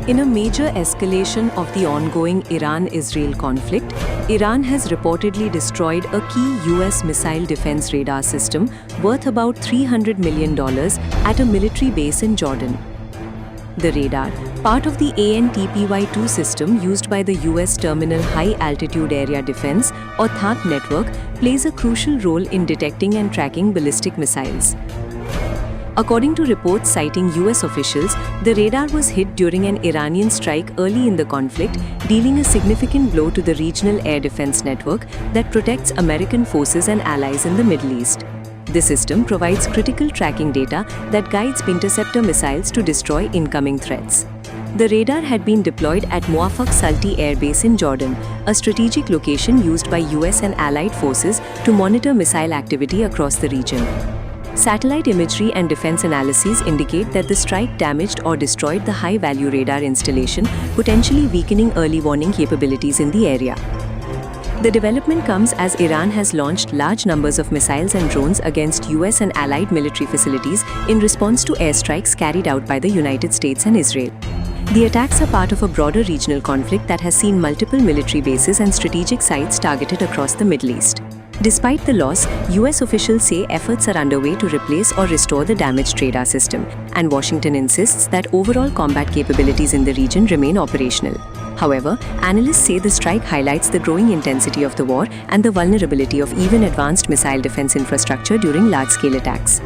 In a major escalation of the ongoing Iran-Israel conflict, Iran has reportedly destroyed a key US missile defense radar system worth about $300 million at a military base in Jordan. The radar, part of the ANTPY-2 system used by the US Terminal High Altitude Area Defense or THAAD network, plays a crucial role in detecting and tracking ballistic missiles. According to reports citing US officials, the radar was hit during an Iranian strike early in the conflict, dealing a significant blow to the regional air defense network that protects American forces and allies in the Middle East. The system provides critical tracking data that guides interceptor missiles to destroy incoming threats. The radar had been deployed at Muwafaq Salti Air Base in Jordan, a strategic location used by US and allied forces to monitor missile activity across the region. Satellite imagery and defense analyses indicate that the strike damaged or destroyed the high-value radar installation, potentially weakening early warning capabilities in the area. The development comes as Iran has launched large numbers of missiles and drones against US and allied military facilities in response to airstrikes carried out by the United States and Israel. The attacks are part of a broader regional conflict that has seen multiple military bases and strategic sites targeted across the Middle East. Despite the loss, US officials say efforts are underway to replace or restore the damaged radar system, and Washington insists that overall combat capabilities in the region remain operational. However, analysts say the strike highlights the growing intensity of the war and the vulnerability of even advanced missile defense infrastructure during large-scale attacks.